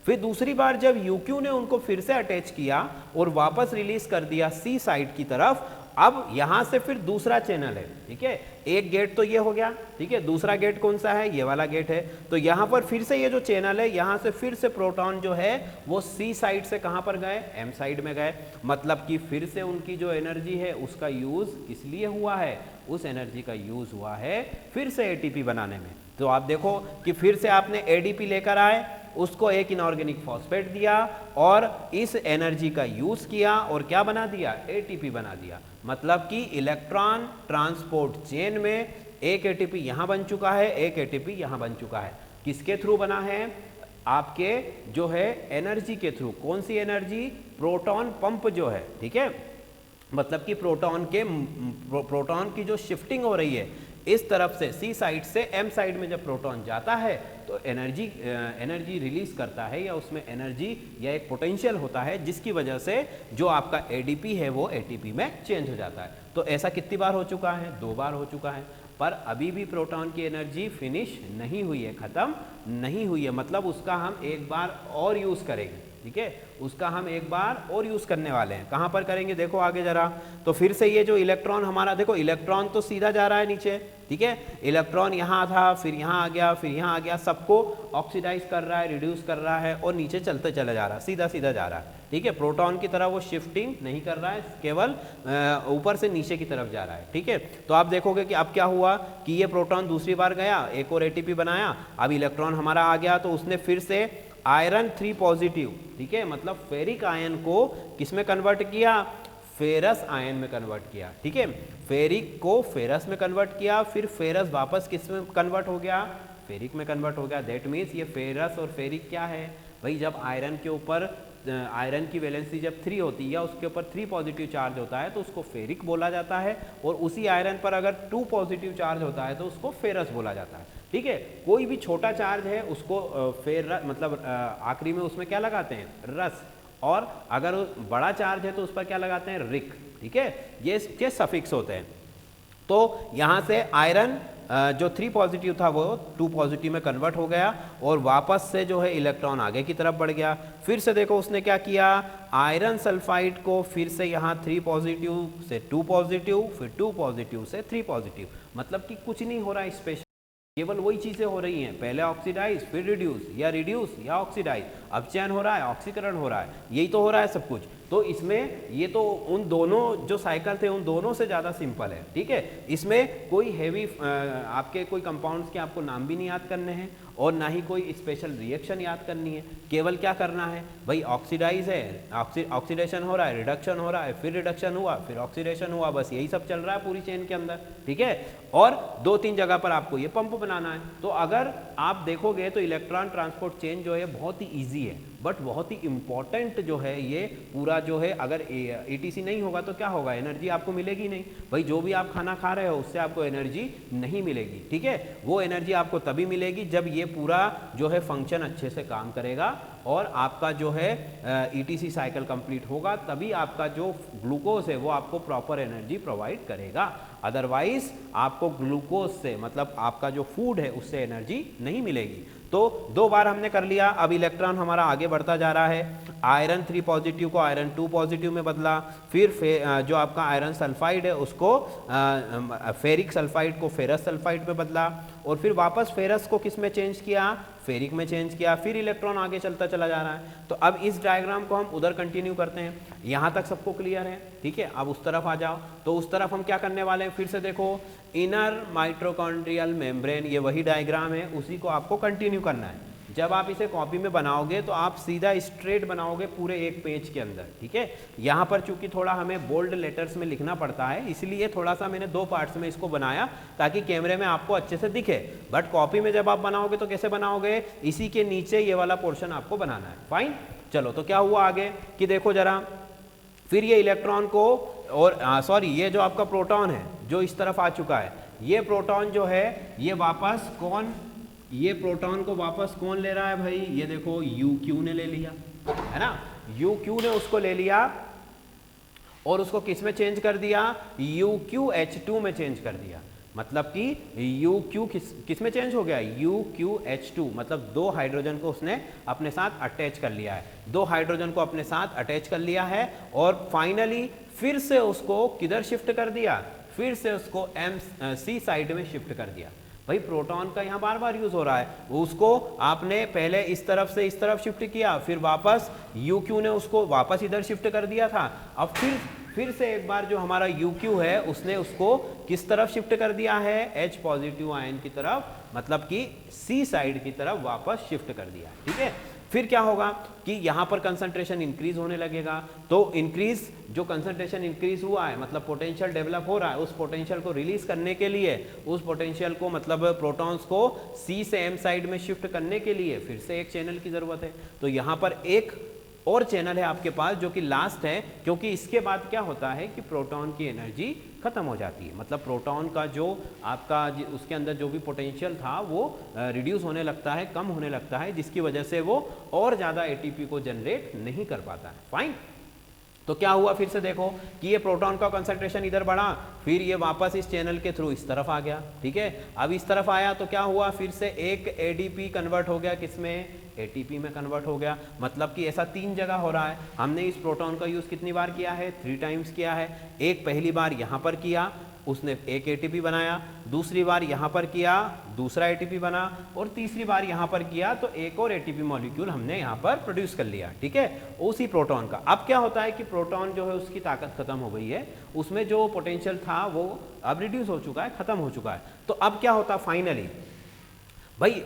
फिर दूसरी बार जब यूक्यू ने उनको फिर से अटैच किया और वापस रिलीज कर दिया सी साइड की तरफ, अब यहां से फिर दूसरा चैनल है। ठीक है, एक गेट तो ये हो गया। ठीक है, दूसरा गेट कौन सा है, ये वाला गेट है। तो यहां पर फिर से ये जो चैनल है, यहां से फिर से प्रोटॉन जो है वो सी साइड से कहां पर गए, एम साइड में गए। मतलब कि फिर से उनकी जो एनर्जी है उसका यूज किस लिए हुआ है, उस एनर्जी का यूज हुआ है फिर से एटीपी बनाने में। तो आप देखो कि फिर से आपने एडीपी लेकर आए, उसको एक इनऑर्गेनिक फॉस्फेट दिया और इस एनर्जी का यूज किया और क्या बना दिया, एटीपी बना दिया। मतलब कि इलेक्ट्रॉन ट्रांसपोर्ट चेन में एक एटीपी यहां बन चुका है, एक एटीपी यहां बन चुका है। किसके थ्रू बना है, आपके जो है एनर्जी के थ्रू। कौन सी एनर्जी, प्रोटॉन पंप जो है। ठीक है, मतलब कि प्रोटॉन की जो शिफ्टिंग हो रही है इस तरफ से सी साइड से एम साइड में, जब प्रोटॉन जाता है तो एनर्जी रिलीज करता है, या उसमें एनर्जी या एक पोटेंशियल होता है जिसकी वजह से जो आपका एडीपी है वो एटीपी में चेंज हो जाता है। तो ऐसा कितनी बार हो चुका है, 2 बार हो चुका है। पर अभी भी प्रोटॉन की एनर्जी फिनिश नहीं हुई है, खत्म नहीं हुई है। मतलब उसका हम एक बार और यूज करेंगे। ठीक है, उसका हम एक बार और यूज करने वाले हैं। कहां पर करेंगे, देखो आगे जरा। तो फिर से ये जो इलेक्ट्रॉन हमारा, देखो इलेक्ट्रॉन तो सीधा जा रहा है नीचे। ठीक है, इलेक्ट्रॉन यहाँ था, फिर यहाँ आ गया, फिर यहाँ आ गया, सबको ऑक्सीडाइज कर रहा है, रिड्यूस कर रहा है और नीचे चलते चले जा रहा है, सीधा सीधा जा रहा है। ठीक है, प्रोटॉन की तरह वो शिफ्टिंग नहीं कर रहा है, केवल ऊपर से नीचे की तरफ जा रहा है। ठीक है, तो आप देखोगे कि अब क्या हुआ कि ये प्रोटॉन दूसरी बार गया, एक और एटीपी बनाया, अब इलेक्ट्रॉन हमारा आ गया, तो उसने फिर से आयरन 3 पॉजिटिव, ठीक है, मतलब फेरिक आयन को किस में कन्वर्ट किया, फेरस आयन में कन्वर्ट किया। ठीक है, फेरिक को फेरस में कन्वर्ट किया, फिर फेरस वापस किस में कन्वर्ट हो गया, फेरिक में कन्वर्ट हो गया। दैट मीन्स ये फेरस और फेरिक क्या है भाई, जब आयरन के ऊपर आयरन की वैलेंसी जब 3 होती है या उसके ऊपर 3 पॉजिटिव चार्ज होता है तो उसको फेरिक बोला जाता है, और उसी आयरन पर अगर 2 पॉजिटिव चार्ज होता है तो उसको फेरस बोला जाता है। ठीक है, कोई भी छोटा चार्ज है उसको मतलब आखिरी में उसमें क्या लगाते हैं, रस, और अगर बड़ा चार्ज है तो उस पर क्या लगाते हैं, रिक। ठीक है, ये इसके सफिक्स होते हैं। तो यहाँ से आयरन जो 3 पॉजिटिव था वो 2 पॉजिटिव में कन्वर्ट हो गया और वापस से जो है इलेक्ट्रॉन आगे की तरफ बढ़ गया। फिर से देखो उसने क्या किया, आयरन सल्फाइड को फिर से यहाँ 3 पॉजिटिव से 2 पॉजिटिव, फिर 2 पॉजिटिव से 3 पॉजिटिव, मतलब कि कुछ नहीं हो रहा है स्पेशल, केवल वही चीजें हो रही हैं, पहले ऑक्सीडाइज फिर रिड्यूस या ऑक्सीडाइज, अब चयन हो रहा है, ऑक्सीकरण हो रहा है, यही तो हो रहा है सब कुछ। तो इसमें ये तो उन दोनों जो साइकिल थे उन दोनों से ज़्यादा सिंपल है। ठीक है, इसमें कोई हैवी आपके कोई कंपाउंड्स के आपको नाम भी नहीं याद करने हैं और ना ही कोई स्पेशल रिएक्शन याद करनी है, केवल क्या करना है भाई, ऑक्सीडाइज है, ऑक्सीडेशन हो रहा है, रिडक्शन हो रहा है, फिर रिडक्शन हुआ, फिर ऑक्सीडेशन हुआ, बस यही सब चल रहा है पूरी चेन के अंदर। ठीक है, और 2-3 जगह पर आपको ये पंप बनाना है। तो अगर आप देखोगे तो इलेक्ट्रॉन ट्रांसपोर्ट चेन जो है बहुत ही ईजी है, बट बहुत ही इंपॉर्टेंट जो है ये पूरा जो है। अगर ETC नहीं होगा तो क्या होगा, एनर्जी आपको मिलेगी नहीं भाई, जो भी आप खाना खा रहे हो उससे आपको एनर्जी नहीं मिलेगी। ठीक है, वो एनर्जी आपको तभी मिलेगी जब ये पूरा जो है फंक्शन अच्छे से काम करेगा और आपका जो है ETC साइकिल कंप्लीट होगा, तभी आपका जो ग्लूकोज है वो आपको प्रॉपर एनर्जी प्रोवाइड करेगा। अदरवाइज आपको ग्लूकोज से मतलब आपका जो फूड है उससे एनर्जी नहीं मिलेगी। तो 2 बार हमने कर लिया, अब इलेक्ट्रॉन हमारा आगे बढ़ता जा रहा है। आयरन 3 पॉजिटिव को आयरन 2 पॉजिटिव में बदला, फिर जो आपका आयरन सल्फाइड है उसको फेरिक सल्फाइड को फेरस सल्फाइड में बदला, और फिर वापस फेरस को किस में चेंज किया, फेरिक में चेंज किया, फिर इलेक्ट्रॉन आगे चलता चला जा रहा है। तो अब इस डायग्राम को हम उधर कंटिन्यू करते हैं। यहाँ तक सबको क्लियर है? ठीक है, अब उस तरफ आ जाओ। तो उस तरफ हम क्या करने वाले हैं, फिर से देखो, इनर माइटोकॉन्ड्रियल मेम्ब्रेन, ये वही डायग्राम है, उसी को आपको कंटिन्यू करना है। जब आप इसे कॉपी में बनाओगे तो आप सीधा स्ट्रेट बनाओगे पूरे एक पेज के अंदर। ठीक है, यहाँ पर चूंकि थोड़ा हमें बोल्ड लेटर्स में लिखना पड़ता है, इसलिए थोड़ा सा मैंने 2 पार्ट्स में इसको बनाया ताकि कैमरे में आपको अच्छे से दिखे। बट कॉपी में जब आप बनाओगे तो कैसे बनाओगे, इसी के नीचे ये वाला पोर्शन आपको बनाना है। फाइन, चलो तो क्या हुआ आगे कि देखो जरा, फिर ये इलेक्ट्रॉन को और सॉरी ये जो आपका प्रोटॉन है जो इस तरफ आ चुका है, ये प्रोटॉन जो है ये वापस कौन, ये प्रोटॉन को वापस कौन ले रहा है भाई, ये देखो UQ ने ले लिया है ना, UQ ने उसको ले लिया और उसको किस में चेंज कर दिया, UQH2 में चेंज कर दिया। मतलब कि UQ किस में चेंज हो गया, UQH2, मतलब 2 हाइड्रोजन को उसने अपने साथ अटैच कर लिया है, 2 हाइड्रोजन को अपने साथ अटैच कर लिया है और फाइनली फिर से उसको किधर शिफ्ट कर दिया, फिर से उसको C साइड में शिफ्ट कर दिया। भाई प्रोटॉन का यहाँ बार बार यूज हो रहा है, उसको आपने पहले इस तरफ से इस तरफ शिफ्ट किया, फिर वापस UQ ने उसको वापस इधर शिफ्ट कर दिया था। अब फिर से एक बार जो हमारा UQ है उसने उसको किस तरफ शिफ्ट कर दिया है, H पॉजिटिव आयन की तरफ, मतलब कि C साइड की तरफ वापस शिफ्ट कर दिया। ठीक है, फिर क्या होगा कि यहाँ पर कंसंट्रेशन इंक्रीज होने लगेगा। तो इंक्रीज, जो कंसंट्रेशन इंक्रीज हुआ है मतलब पोटेंशियल डेवलप हो रहा है, उस पोटेंशियल को रिलीज करने के लिए, उस पोटेंशियल को मतलब प्रोटॉन्स को C से M साइड में शिफ्ट करने के लिए फिर से एक चैनल की जरूरत है। तो यहाँ पर एक और चैनल है आपके पास जो कि लास्ट है, क्योंकि इसके बाद क्या होता है कि प्रोटॉन की एनर्जी खत्म हो जाती है, मतलब प्रोटॉन का जो आपका उसके अंदर जो भी पोटेंशियल था वो रिड्यूस होने लगता है, कम होने लगता है, जिसकी वजह से वो और ज़्यादा ATP को जनरेट नहीं कर पाता है। फाइन, तो क्या हुआ फिर से देखो कि ये प्रोटॉन का कंसंट्रेशन इधर बढ़ा, फिर ये वापस इस चैनल के थ्रू इस तरफ आ गया। ठीक है, अब इस तरफ आया तो क्या हुआ, फिर से एक ADP कन्वर्ट हो गया, किसमें, ATP में कन्वर्ट हो गया। मतलब कि ऐसा 3 जगह हो रहा है। हमने इस प्रोटॉन का यूज़ कितनी बार किया है, 3 टाइम्स किया है। एक पहली बार यहाँ पर किया, उसने एक ATP बनाया, दूसरी बार यहाँ पर किया, दूसरा ATP बना, और तीसरी बार यहाँ पर किया तो एक और ATP मॉलिक्यूल हमने यहाँ पर प्रोड्यूस कर लिया। ठीक है, उसी प्रोटॉन का। अब क्या होता है कि प्रोटॉन जो है उसकी ताकत खत्म हो गई है, उसमें जो पोटेंशियल था वो अब रिड्यूस हो चुका है, खत्म हो चुका है। तो अब क्या होता फाइनली भाई,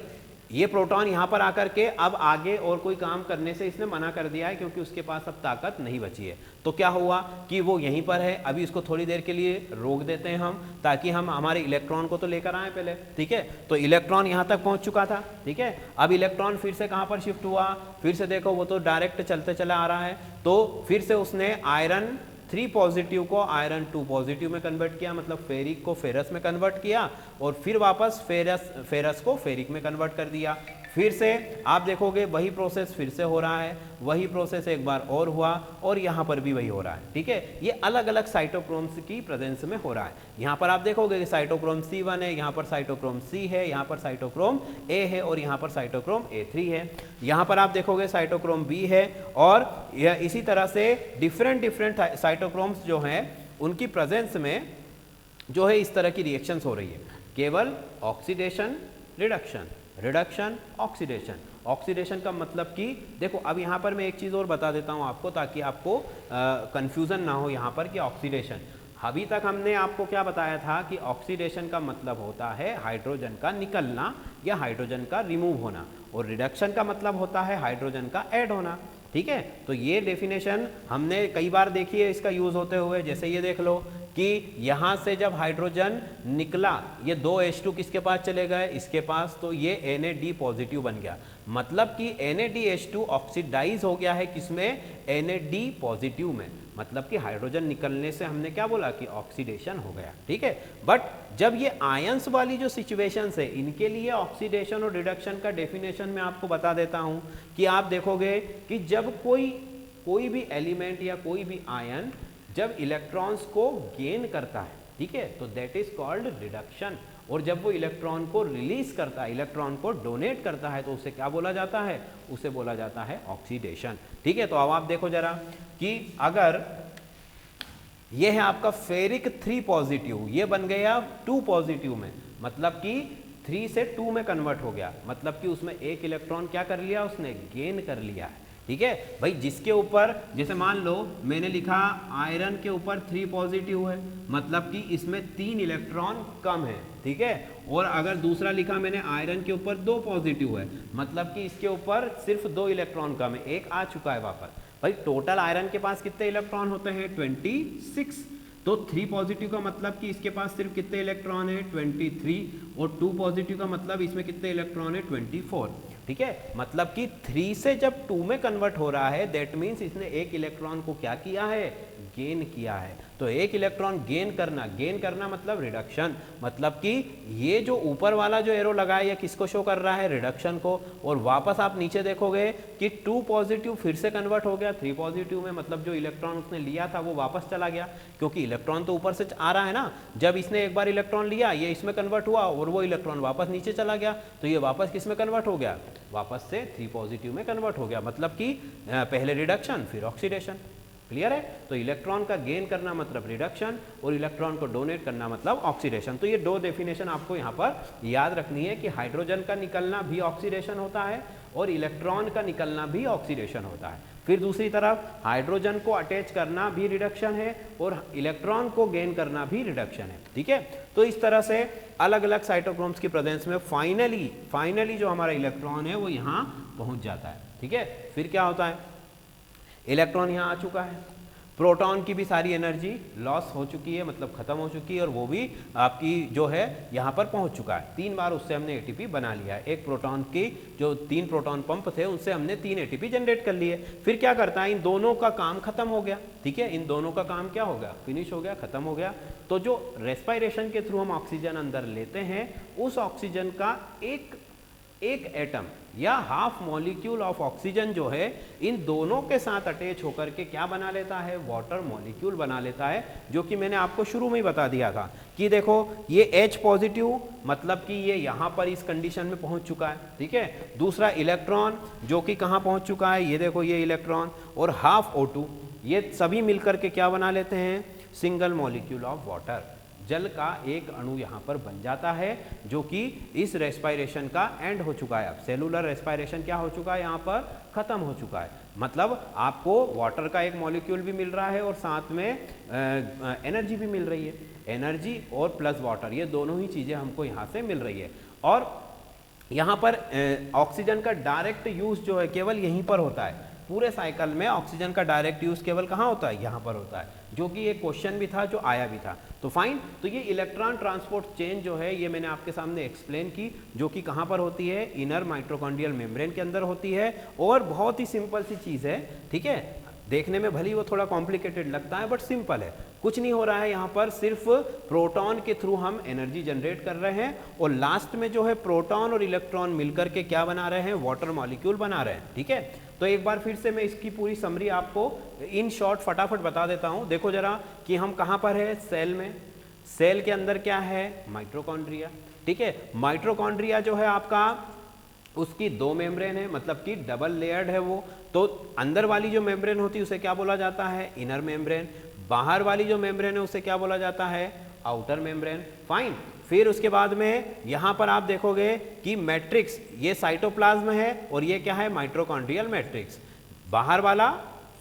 ये प्रोटॉन यहाँ पर आकर के अब आगे और कोई काम करने से इसने मना कर दिया है, क्योंकि उसके पास अब ताकत नहीं बची है। तो क्या हुआ कि वो यहीं पर है, अभी इसको थोड़ी देर के लिए रोक देते हैं हम, ताकि हम हमारे इलेक्ट्रॉन को तो लेकर आए पहले, ठीक है। तो इलेक्ट्रॉन यहाँ तक पहुँच चुका था, ठीक है। अब इलेक्ट्रॉन फिर से कहाँ पर शिफ्ट हुआ, फिर से देखो वो तो डायरेक्ट चलते चला आ रहा है, तो फिर से उसने आयरन 3 पॉजिटिव को आयरन 2 पॉजिटिव में कन्वर्ट किया, मतलब फेरिक को फेरस में कन्वर्ट किया, और फिर वापस फेरस को फेरिक में कन्वर्ट कर दिया। फिर से आप देखोगे वही प्रोसेस फिर से हो रहा है, वही प्रोसेस एक बार और हुआ, और यहाँ पर भी वही हो रहा है, ठीक है। ये अलग अलग साइटोक्रोम्स की प्रेजेंस में हो रहा है। यहाँ पर आप देखोगे कि साइटोक्रोम C1 है, यहाँ पर साइटोक्रोम C है, यहाँ पर साइटोक्रोम A है, और यहाँ पर साइटोक्रोम A3 है। यहाँ पर आप देखोगे साइटोक्रोम B है, और इसी तरह से डिफरेंट साइटोक्रोम्स जो हैं उनकी प्रेजेंस में जो है इस तरह की रिएक्शंस हो रही है। केवल oxidation reduction, reduction oxidation. Oxidation का मतलब कि देखो, अब यहाँ पर मैं एक चीज़ और बता देता हूँ आपको, ताकि आपको कंफ्यूजन ना हो यहाँ पर कि ऑक्सीडेशन, अभी तक हमने आपको क्या बताया था कि ऑक्सीडेशन का मतलब होता है हाइड्रोजन का निकलना या हाइड्रोजन का रिमूव होना, और रिडक्शन का मतलब होता है हाइड्रोजन का ऐड होना, ठीक है। तो ये डेफिनेशन हमने कई बार देखी है इसका यूज होते हुए। जैसे ये देख लो कि यहाँ से जब हाइड्रोजन निकला, ये 2H2 किसके पास चले गए, इसके पास, तो ये Na- पॉजिटिव बन गया, मतलब कि NaDH2 ऑक्सीडाइज हो गया है किसमें, Na- पॉजिटिव में, मतलब कि हाइड्रोजन निकलने से हमने क्या बोला कि ऑक्सीडेशन हो गया, ठीक है। बट जब ये आयंस वाली जो सिचुएशंस है, इनके लिए ऑक्सीडेशन और रिडक्शन का डेफिनेशन मैं आपको बता देता हूं कि आप देखोगे कि जब कोई भी एलिमेंट या कोई भी आयन जब इलेक्ट्रॉन्स को गेन करता है, ठीक है, तो दैट इज कॉल्ड रिडक्शन, और जब वो इलेक्ट्रॉन को रिलीज करता है, इलेक्ट्रॉन को डोनेट करता है, तो उसे क्या बोला जाता है, उसे बोला जाता है ऑक्सीडेशन, ठीक है। तो अब आप देखो जरा कि अगर ये है आपका फेरिक 3 पॉजिटिव, ये बन गया 2 पॉजिटिव में, मतलब कि 3 से 2 में कन्वर्ट हो गया, मतलब कि उसमें एक इलेक्ट्रॉन क्या कर लिया, उसने गेन कर लिया है, ठीक है भाई। जिसके ऊपर, जैसे मान लो मैंने लिखा आयरन के ऊपर 3 पॉजिटिव है, मतलब कि इसमें 3 इलेक्ट्रॉन कम है, ठीक है। और अगर दूसरा लिखा मैंने आयरन के ऊपर 2 पॉजिटिव है, मतलब कि इसके ऊपर सिर्फ 2 इलेक्ट्रॉन कम है, एक आ चुका है वापस। भाई टोटल आयरन के पास कितने इलेक्ट्रॉन होते हैं, 26, तो 3 पॉजिटिव का मतलब कि इसके पास सिर्फ कितने इलेक्ट्रॉन है, 23, और 2 पॉजिटिव का मतलब इसमें कितने इलेक्ट्रॉन है, 24, ठीक है। मतलब कि 3 से जब 2 में कन्वर्ट हो रहा है, दैट मीन्स इसने एक इलेक्ट्रॉन को क्या किया है, गेन किया है। तो एक इलेक्ट्रॉन गेन करना मतलब रिडक्शन, मतलब कि ये जो ऊपर वाला जो एरो लगा है ये किसको शो कर रहा है, रिडक्शन को। और वापस आप नीचे देखोगे कि 2 पॉजिटिव फिर से कन्वर्ट हो गया 3 पॉजिटिव में, मतलब जो इलेक्ट्रॉन उसने लिया था वो वापस चला गया, क्योंकि इलेक्ट्रॉन तो ऊपर से आ रहा है ना। जब इसने एक बार इलेक्ट्रॉन लिया, ये इसमें कन्वर्ट हुआ और वो इलेक्ट्रॉन वापस नीचे चला गया, तो ये वापस किस में कन्वर्ट हो गया, वापस से 3 पॉजिटिव में कन्वर्ट हो गया, मतलब कि पहले रिडक्शन फिर ऑक्सीडेशन। क्लियर है। तो इलेक्ट्रॉन का गेन करना मतलब रिडक्शन और इलेक्ट्रॉन को डोनेट करना मतलब ऑक्सीडेशन। तो ये दो डेफिनेशन आपको यहाँ पर याद रखनी है कि हाइड्रोजन का निकलना भी ऑक्सीडेशन होता है और इलेक्ट्रॉन का निकलना भी ऑक्सीडेशन होता है। फिर दूसरी तरफ हाइड्रोजन को अटैच करना भी रिडक्शन है और इलेक्ट्रॉन को गेन करना भी रिडक्शन है। ठीक है। तो इस तरह से अलग अलग साइटोक्रोम्स की प्रेजेंस में फाइनली जो हमारा इलेक्ट्रॉन है वो यहाँ पहुँच जाता है। ठीक है। फिर क्या होता है, इलेक्ट्रॉन यहाँ आ चुका है, प्रोटॉन की भी सारी एनर्जी लॉस हो चुकी है, मतलब खत्म हो चुकी है और वो भी आपकी जो है यहाँ पर पहुँच चुका है। 3 बार उससे हमने एटीपी बना लिया है। एक प्रोटॉन की जो 3 प्रोटॉन पंप थे उनसे हमने 3 एटीपी जनरेट कर लिए। फिर क्या करता है, इन दोनों का काम खत्म हो गया। ठीक है, इन दोनों का काम क्या हो गया, फिनिश हो गया, खत्म हो गया। तो जो रेस्पिरेशन के थ्रू हम ऑक्सीजन अंदर लेते हैं, उस ऑक्सीजन का एक एटम या हाफ मॉलिक्यूल ऑफ ऑक्सीजन जो है इन दोनों के साथ अटैच होकर के क्या बना लेता है, वाटर मॉलिक्यूल बना लेता है, जो कि मैंने आपको शुरू में ही बता दिया था कि देखो ये H पॉजिटिव मतलब कि ये यहाँ पर इस कंडीशन में पहुंच चुका है। ठीक है। दूसरा इलेक्ट्रॉन जो कि कहाँ पहुंच चुका है, ये देखो ये इलेक्ट्रॉन और हाफ O2, ये सभी मिलकर के क्या बना लेते हैं, सिंगल मॉलिक्यूल ऑफ वाटर, जल का एक अणु यहाँ पर बन जाता है, जो कि इस रेस्पिरेशन का एंड हो चुका है। अब सेलुलर रेस्पिरेशन क्या हो चुका है, यहाँ पर खत्म हो चुका है। मतलब आपको वाटर का एक मॉलिक्यूल भी मिल रहा है और साथ में एनर्जी भी मिल रही है। एनर्जी और प्लस वाटर, ये दोनों ही चीज़ें हमको यहाँ से मिल रही है। और यहाँ पर ऑक्सीजन का डायरेक्ट यूज जो है केवल यहीं पर होता है। पूरे साइकिल में ऑक्सीजन का डायरेक्ट यूज केवल कहाँ होता है, यहाँ पर होता है, जो कि एक क्वेश्चन भी था जो आया भी था। तो फाइन, तो ये इलेक्ट्रॉन ट्रांसपोर्ट चेन जो है ये मैंने आपके सामने एक्सप्लेन की, जो कि कहाँ पर होती है, इनर माइटोकॉन्ड्रियल मेम्ब्रेन के अंदर होती है। और बहुत ही सिंपल सी चीज़ है, ठीक है, देखने में भली वो थोड़ा कॉम्प्लिकेटेड लगता है बट सिंपल है, कुछ नहीं हो रहा है। यहाँ पर सिर्फ प्रोटॉन के थ्रू हम एनर्जी जनरेट कर रहे हैं और लास्ट में जो है प्रोटॉन और इलेक्ट्रॉन मिलकर के क्या बना रहे हैं, वाटर मॉलिक्यूल बना रहे हैं, ठीक है। तो एक बार फिर से मैं इसकी पूरी समरी आपको इन शॉर्ट फटाफट बता देता हूँ। देखो जरा कि हम कहाँ पर है, सेल में। सेल के अंदर क्या है, माइटोकॉन्ड्रिया, ठीक है। माइटोकॉन्ड्रिया जो है आपका, उसकी दो मेम्ब्रेन है, मतलब कि डबल लेयर्ड है वो। तो अंदर वाली जो मेम्ब्रेन होती है उसे क्या बोला जाता है, इनर मेम्ब्रेन। बाहर वाली जो मेम्ब्रेन है उसे क्या बोला जाता है, आउटर मेम्ब्रेन। फाइन, फिर उसके बाद में यहाँ पर आप देखोगे कि मैट्रिक्स, ये साइटोप्लाज्म है और ये क्या है, माइटोकॉन्ड्रियल मैट्रिक्स। बाहर वाला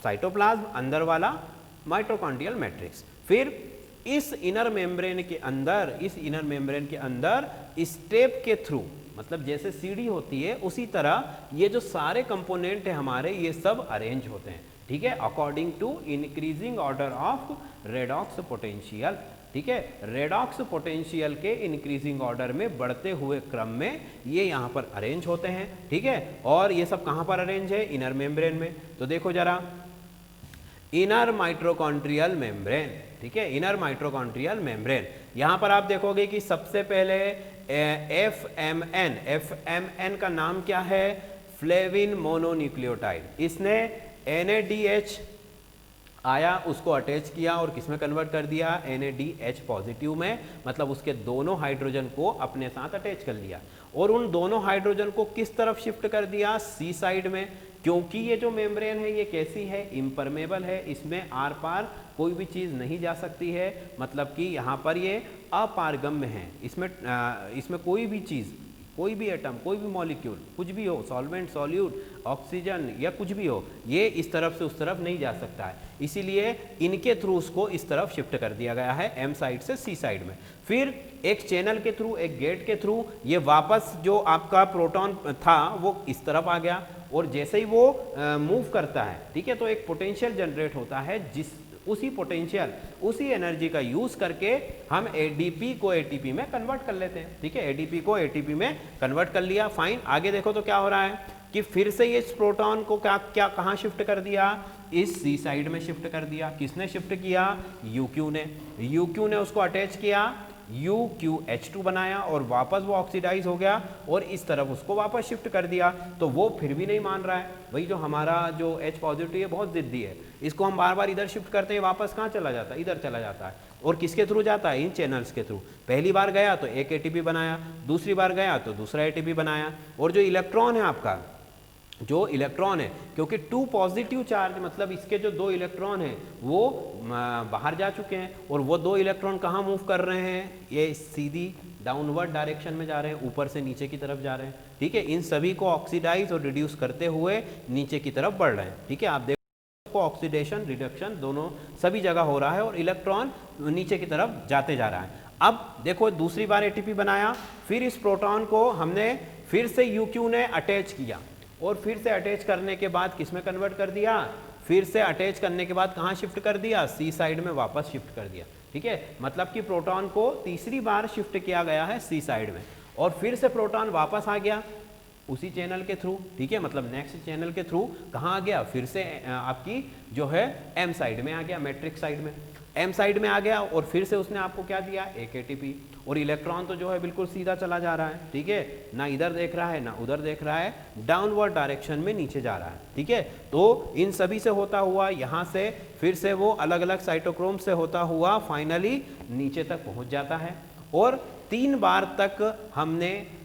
साइटोप्लाज्म, अंदर वाला माइटोकॉन्ड्रियल मैट्रिक्स। फिर इस इनर मेम्ब्रेन के अंदर, इस इनर मेम्ब्रेन के अंदर स्टेप के थ्रू, मतलब जैसे सीढ़ी होती है उसी तरह ये जो सारे कंपोनेंट है हमारे, ये सब अरेंज होते हैं, ठीक है, according to increasing order of redox potential, ठीक है। रेडॉक्स पोटेंशियल के इंक्रीजिंग ऑर्डर में, बढ़ते हुए क्रम में ये यहाँ पर अरेंज होते हैं, ठीक है। और ये सब कहाँ पर अरेंज है, इनर मेम्ब्रेन में। तो देखो जरा, इनर माइटोकॉन्ड्रियल मेम्ब्रेन, ठीक है, इनर माइटोकॉन्ड्रियल मेम्ब्रेन। यहाँ पर आप देखोगे कि सबसे पहले एफएमएन का नाम क्या है, फ्लेविन मोनोन्यूक्लियोटाइड। इसने NADH आया, उसको अटैच किया और किस में कन्वर्ट कर दिया, NADH पॉजिटिव में, मतलब उसके दोनों हाइड्रोजन को अपने साथ अटैच कर लिया। और उन दोनों हाइड्रोजन को किस तरफ शिफ्ट कर दिया, सी साइड में, क्योंकि ये जो मेम्ब्रेन है ये कैसी है, इम्परमेबल है, इसमें आर पार कोई भी चीज़ नहीं जा सकती है, मतलब कि यहाँ पर ये अपारगम्य है, इसमें कोई भी चीज़, कोई भी एटम, कोई भी मॉलिक्यूल, कुछ भी हो, सॉल्वेंट, सॉल्यूट, ऑक्सीजन या कुछ भी हो, ये इस तरफ से उस तरफ नहीं जा सकता है। इसीलिए इनके थ्रू उसको इस तरफ शिफ्ट कर दिया गया है, एम साइड से सी साइड में। फिर एक चैनल के थ्रू, एक गेट के थ्रू ये वापस जो आपका प्रोटॉन था वो इस तरफ आ गया, और जैसे ही वो मूव करता है, ठीक है, तो एक पोटेंशियल जनरेट होता है, उसी पोटेंशियल, उसी एनर्जी का यूज करके हम एडीपी को एटीपी में कन्वर्ट कर लेते हैं, ठीक है। एडीपी को एटीपी में कन्वर्ट कर लिया। फाइन, आगे देखो तो क्या हो रहा है कि फिर से इस प्रोटॉन को क्या कहाँ शिफ्ट कर दिया, इस सी साइड में शिफ्ट कर दिया। किसने शिफ्ट किया, UQ ने। UQ ने उसको अटैच किया, UQH2 बनाया और वापस वो ऑक्सीडाइज हो गया और इस तरफ उसको वापस शिफ्ट कर दिया। तो वो फिर भी नहीं मान रहा है, वही जो हमारा जो H पॉजिटिव है बहुत जिद्दी है, इसको हम बार बार इधर शिफ्ट करते हैं, वापस कहाँ चला जाता है, इधर चला जाता है। और किसके थ्रू जाता है, इन चैनल्स के थ्रू। पहली बार गया तो एक ATP बनाया, दूसरी बार गया तो दूसरा ATP बनाया। और जो इलेक्ट्रॉन है आपका, जो इलेक्ट्रॉन है, क्योंकि 2 पॉजिटिव चार्ज, मतलब इसके जो 2 इलेक्ट्रॉन हैं वो बाहर जा चुके हैं, और वो 2 इलेक्ट्रॉन कहाँ मूव कर रहे हैं, ये सीधी डाउनवर्ड डायरेक्शन में जा रहे हैं, ऊपर से नीचे की तरफ जा रहे हैं, ठीक है। इन सभी को ऑक्सीडाइज और रिड्यूस करते हुए नीचे की तरफ बढ़ रहे हैं, ठीक है। आप देखो ऑक्सीडेशन रिडक्शन दोनों सभी जगह हो रहा है और इलेक्ट्रॉन नीचे की तरफ जाते जा रहा है। अब देखो दूसरी बार ATP बनाया, फिर इस प्रोटॉन को हमने फिर से UQ ने अटैच किया, और फिर से अटैच करने के बाद किस में कन्वर्ट कर दिया, फिर से अटैच करने के बाद कहाँ शिफ्ट कर दिया, सी साइड में वापस शिफ्ट कर दिया, ठीक है। मतलब कि प्रोटॉन को तीसरी बार शिफ्ट किया गया है सी साइड में, और फिर से प्रोटॉन वापस आ गया उसी चैनल के थ्रू, ठीक है, मतलब नेक्स्ट चैनल के थ्रू कहाँ आ गया, फिर से आपकी जो है एम साइड में आ गया, मैट्रिक्स साइड में, एम साइड में आ गया, और फिर से उसने आपको क्या दिया, एक ATP। और इलेक्ट्रॉन तो जो है बिल्कुल सीधा चला जा रहा है, ठीक है, ना इधर देख रहा है ना उधर देख रहा है, डाउनवर्ड डायरेक्शन में नीचे जा रहा है, ठीक है। तो इन सभी से होता हुआ यहाँ से फिर से वो अलग अलग साइटोक्रोम से होता हुआ फाइनली नीचे तक पहुँच जाता है। और 3 बार तक हमने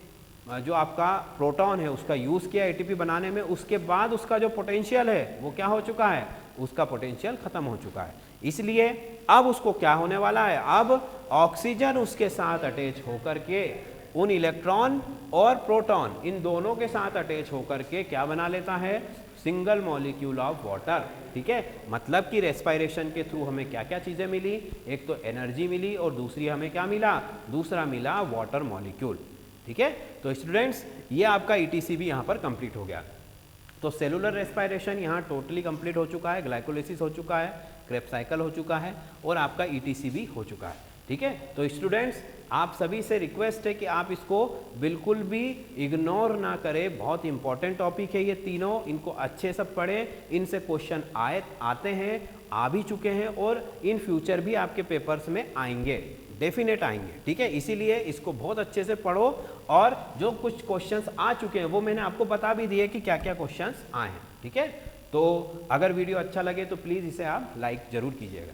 जो आपका प्रोटॉन है उसका यूज़ किया ATP बनाने में, उसके बाद उसका जो पोटेंशियल है वो क्या हो चुका है, उसका पोटेंशियल खत्म हो चुका है। इसलिए अब उसको क्या होने वाला है, अब ऑक्सीजन उसके साथ अटैच होकर के उन इलेक्ट्रॉन और प्रोटॉन इन दोनों के साथ अटैच होकर के क्या बना लेता है, सिंगल मॉलिक्यूल ऑफ वाटर, ठीक है। मतलब कि रेस्पिरेशन के थ्रू हमें क्या क्या चीज़ें मिली, एक तो एनर्जी मिली और दूसरी हमें क्या मिला, दूसरा मिला वाटर मॉलिक्यूल। ठीक है। तो स्टूडेंट्स ये आपका ETC भी यहाँ पर कंप्लीट हो गया। तो सेलुलर रेस्पिरेशन यहाँ टोटली कंप्लीट हो चुका है, ग्लाइकोलिसिस हो चुका है, क्रेब्स साइकिल हो चुका है और आपका ETC भी हो चुका है, ठीक है। तो स्टूडेंट्स आप सभी से रिक्वेस्ट है कि आप इसको बिल्कुल भी इग्नोर ना करें, बहुत इंपॉर्टेंट टॉपिक है ये तीनों, इनको अच्छे से पढ़ें, इनसे क्वेश्चन आते हैं, आ भी चुके हैं और इन फ्यूचर भी आपके पेपर्स में आएंगे, डेफिनेट आएंगे, ठीक है। इसीलिए इसको बहुत अच्छे से पढ़ो और जो कुछ क्वेश्चंस आ चुके हैं वो मैंने आपको बता भी दिए कि क्या क्या क्वेश्चंस आए हैं, ठीक है। तो अगर वीडियो अच्छा लगे तो प्लीज़ इसे आप लाइक ज़रूर कीजिएगा।